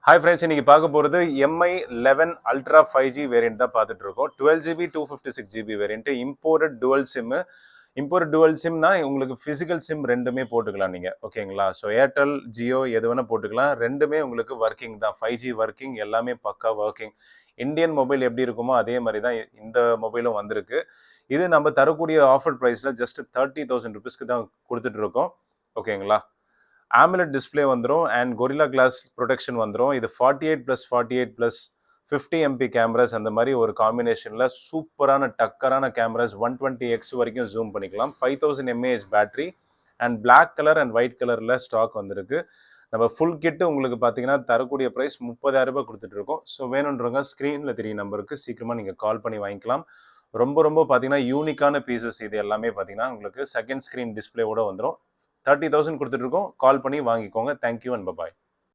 Hi friends, இன்னைக்கு பார்க்க போகிறது எம்ஐ 11 அல்ட்ரா 5G வேரியன்ட் தான் பார்த்துட்டு இருக்கோம். 12GB 256GB variant imported dual sim. Imported dual சிம்னா உங்களுக்கு ஃபிசிக்கல் சிம் ரெண்டுமே போட்டுக்கலாம் நீங்கள், ஓகேங்களா? ஸோ ஏர்டெல், ஜியோ எது வேணால் போட்டுக்கலாம். ரெண்டுமே உங்களுக்கு ஒர்க்கிங் தான். 5G ஒர்க்கிங், எல்லாமே பக்கா ஒர்க்கிங். இந்தியன் மொபைல் எப்படி இருக்குமோ அதே மாதிரி தான் இந்த மொபைலும் வந்திருக்கு. இது நம்ம தரக்கூடிய ஆஃபர் ப்ரைஸில் ஜஸ்ட் 30,000 ருபீஸ்க்கு தான் கொடுத்துட்டு இருக்கோம், ஓகேங்களா? AMOLED டிஸ்பிளே வந்துடும் அண்ட் கொரில்லா கிளாஸ் ப்ரொடெக்ஷன் வந்துடும். இது 48+48+50 MP கேமராஸ் அந்த மாதிரி ஒரு காம்பினேஷனில் சூப்பரான டக்கரான கேமராஸ் 120x வரைக்கும் ஜூம் பண்ணிக்கலாம். 5000 mAh battery and black colour and white கலரில் ஸ்டாக் வந்திருக்கு. நம்ம ஃபுல் கிட்டு உங்களுக்கு பார்த்தீங்கன்னா தரக்கூடிய ப்ரைஸ் 30,000 ரூபாய் கொடுத்துட்டு இருக்கோம். ஸோ வேணுன்றவங்க ஸ்க்ரீனில் தெரிய நம்பருக்கு சீக்கிரமாக நீங்கள் கால் பண்ணி வாங்கிக்கலாம். ரொம்ப பார்த்தீங்கன்னா யூனிக்கான பீசஸ் இது எல்லாமே பார்த்தீங்கன்னா உங்களுக்கு செகண்ட் ஸ்க்ரீன் டிஸ்பிளேவோட வந்துடும். 30,000 கொடுத்துட்டு இருக்கோம். கால் பண்ணி வாங்கிக்கோங்க. Thank you and bye bye.